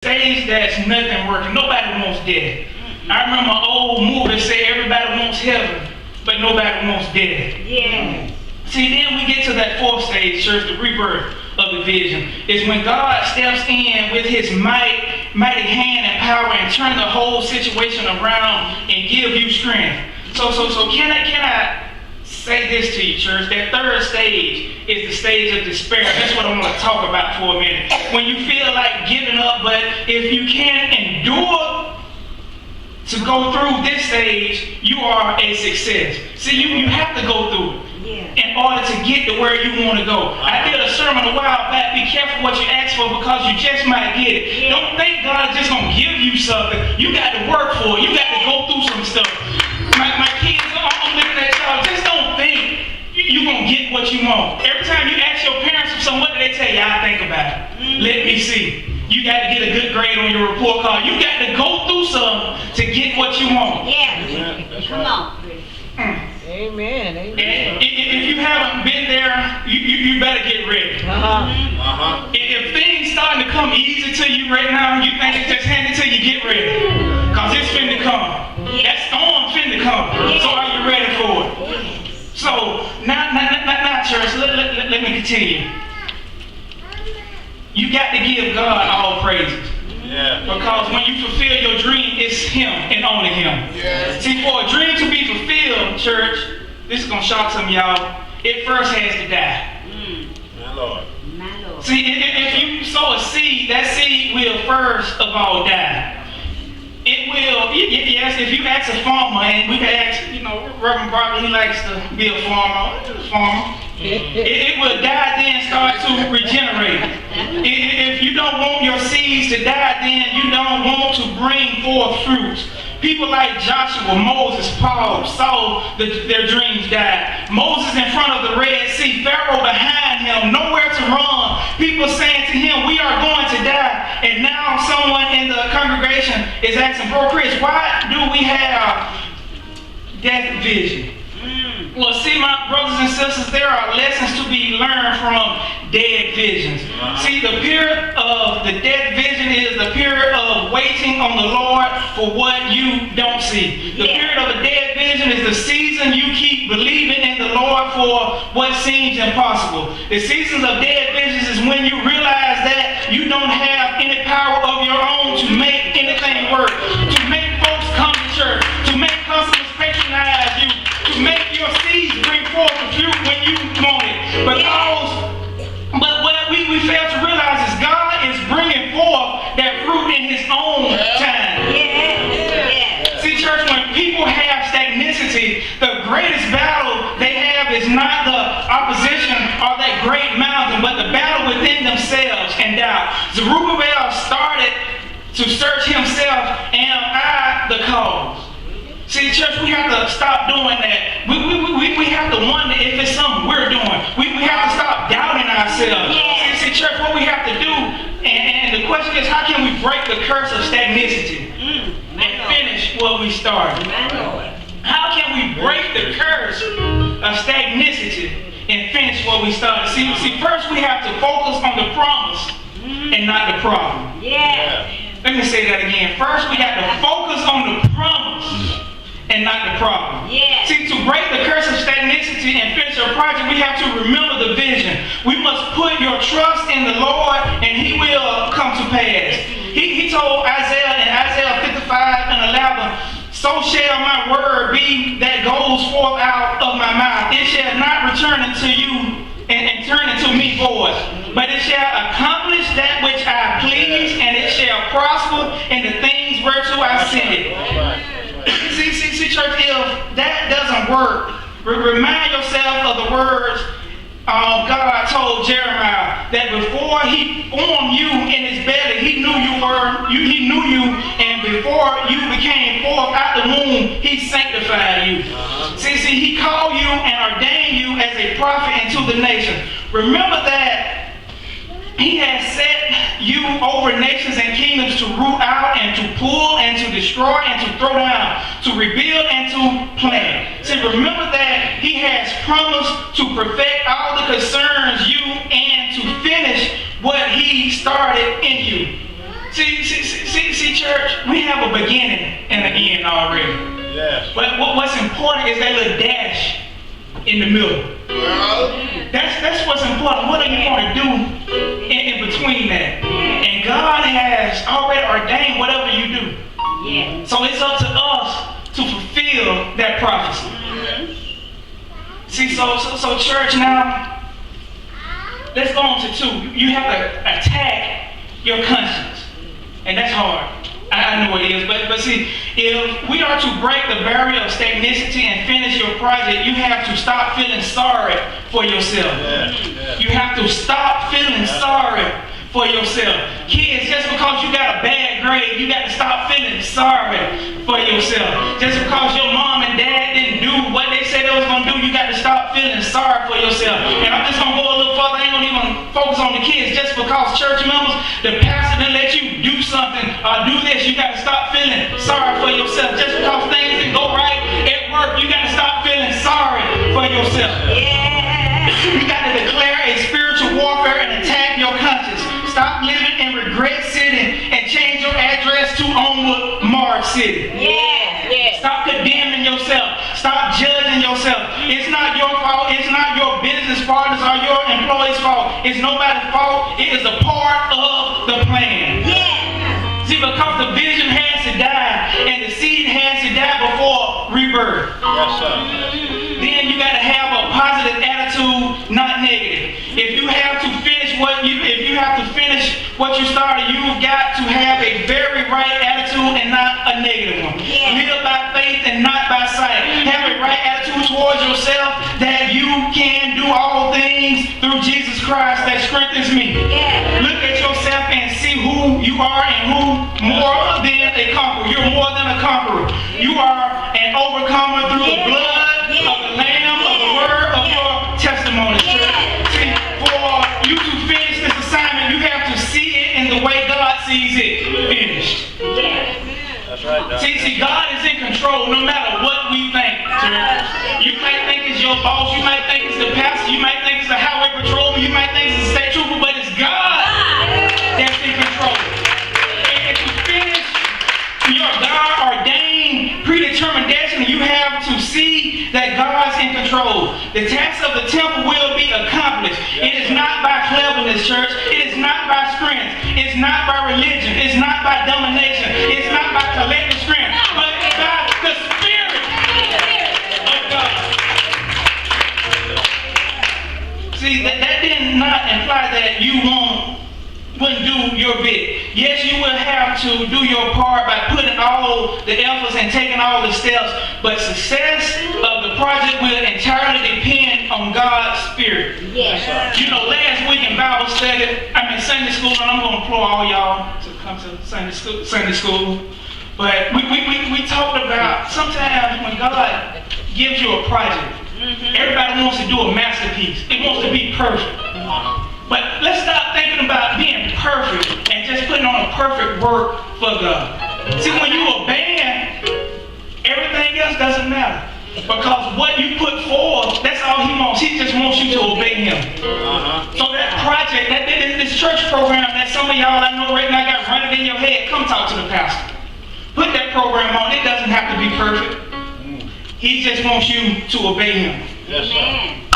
Stage that's nothing working. Nobody wants death. I remember an old movie that said everybody wants heaven, but nobody wants death. Yeah. See, then we get to that fourth stage, church, the rebirth of the vision. Is when God steps in with his mighty hand and power and turn the whole situation around and give you strength. So can I say this to you, church? That third stage is the stage of despair. That's what I want to talk about for a minute. When you feel like giving up, but if you can't endure to go through this stage, you are a success. See, you have to go through it in order to get to where you want to go. I did a sermon a while back. Be careful what you ask for because you just might get it. Don't think God is just going to give you something. You got to work for it. You got to go through some stuff. My kids, I'm looking at y'all. Just don't think you're going to get what you want. Every time you ask your parents for something, what do they tell you? I think about it. Let me see. You got to get a good grade on your report card. You got to go through something to get what you want. Yeah. Come on. Amen. Amen. And if you haven't been there, you better get ready. If things starting to come easy to you right now, you think it's just handed to you, get ready. Because it's finna come. That storm finna come. So are you ready for it? So, now church, let me continue. You got to give God all praises. Yeah. Because when you fulfill your dream, it's him and only him. Yes. See, for a dream to be fulfilled, church, this is going to shock some of y'all, it first has to die. My Lord. See, if you sow a seed, that seed will first of all die. It will, yes, if you ask a farmer, and we can ask, Reverend Barber, he likes to be a farmer. It will die, then start to regenerate. If you don't want your seeds to die, then you don't want to bring forth fruits. People like Joshua, Moses, Paul saw their dreams die. Moses in front of the Red Sea, Pharaoh behind him, nowhere to run. People saying to him, we are going to die. And now someone in the congregation is asking, Bro Chris, why do we have death vision? Well, see, my brothers and sisters, there are lessons to be learned from dead visions. See, the period of the dead vision is the period of waiting on the Lord for what you don't see. The period of a dead vision is the season you keep believing in the Lord for what seems impossible. The seasons of dead visions is when you realize that you don't have any power of your own to make anything work, to make folks come to church, to make customers patronize you, to make your seeds bring forth the fruit when you want it. But what we fail to realize is God is bringing forth that fruit in his own time. See, church, when people have stagnicity, the greatest battle they have is not the opposition or that great mountain, but the battle within themselves and doubt. Zerubbabel started to search himself, am I the cause? See, church, we have to stop doing that. We have to wonder if it's something we're doing. We have to stop doubting ourselves. See, church, what we have to do, and the question is, how can we break the curse of stagnicity and finish what we started? How can we break the curse of stagnicity and finish what we started? See, first we have to focus on the promise and not the problem. Let me say that again. First, we have to focus on the promise and not the problem. See, to break the curse of stagnicity and finish our project, we have to remember the vision. We must put your trust in the Lord and he will come to pass. He told Isaiah in Isaiah 55 and 11, so shall my word be that goes forth out of my mouth. It shall not return unto you and turn into me void, but it shall accomplish that which I please, and it shall prosper in the things whereto I send it. See, church, if that doesn't work, remind yourself of the words God told Jeremiah, that before he formed you in his belly, he knew you, and before you became forth out the womb, he sanctified you. See, he called you and ordained you as a prophet into the nation. Remember that he has set you over nations and kingdoms to root out and to pull and to destroy and to throw down, to rebuild and to plant. See, remember that he has promised to perfect all the concerns you and to finish what he started in you. See, church, we have a beginning and an end already. Yes. But what's important is that little dash in the middle. Well, That's what's important. What are you going to do in between that? And God has already ordained whatever you do. Yes. So it's up to us to fulfill that prophecy. See, so church now, let's go on to 2. You have to attack your conscience. And that's hard. I know it is. But see, if we are to break the barrier of stagnicity and finish your project, you have to stop feeling sorry for yourself. yes. You have to stop feeling sorry for yourself. Kids, just because you got a bad grade, you got to stop feeling sorry for yourself. Just because your mom and dad didn't do what they said they was going to do, you got to stop feeling sorry for yourself. And I'm just going to go a little further. I ain't going to even focus on the kids. Just because church members, the pastor didn't let you do something or do this, you got to stop feeling sorry for yourself. Just because things didn't go right at work, you got to stop feeling sorry for yourself. You got to declare a spiritual warfare and attack your conscience. Stop living in Regret City and change your address to Onward March City. Yes. Stop condemning yourself. Stop judging yourself. It's not your fault. It's not your business partners or your employees' fault. It's nobody's fault. It is a part of the plan. Yes. See, because the vision has to die and the seed has to die before rebirth. Yes, sir. Then you got to have a positive attitude, not negative. If you have to finish what you started, you've got to have a very right attitude and not a negative one. Yeah. Live by faith and not by sight. Have a right attitude towards yourself that you can do all things through Jesus Christ that strengthens me. Yeah. Look at yourself and see who you are and who more than a conqueror. You're more than a conqueror. You are an overcomer through the blood of the Lamb, of the word of your testimony. See, for you to finish this assignment, you have to see it in the way God sees it finished. That's right, Doc. See, God is in control no matter what we think, church. You might think it's your boss, you might think it's the pastor, you might think it's the highway patrolman, you might think it's the state trooper, but it's God that's in control. And to finish your God-ordained, predetermined destiny, you have to see that God's in control. The task of the temple will be accomplished. It is not by cleverness, church. It is not by strength. It's not by religion. It's not by domination. It's not by collective strength, but by the Spirit of God. See, that did not imply that you wouldn't do your bit. Yes, you will have to do your part by putting all the efforts and taking all the steps, but success of the project will entirely depend on God's Spirit. Yes. You know, last week in Bible study, Sunday school, and I'm going to implore all y'all to come to Sunday school. But we talked about sometimes when God gives you a project, everybody wants to do a masterpiece. It wants to be perfect. But let's stop thinking about being perfect and just putting on a perfect work for God. See, when you obey Him, everything else doesn't matter. Because what you put forth, that's all He wants. He just wants you to obey Him. So that project, this church program that some of y'all I know right now got running in your head, come talk to the pastor. Put that program on. It doesn't have to be perfect. He just wants you to obey Him. Yes, sir. Amen.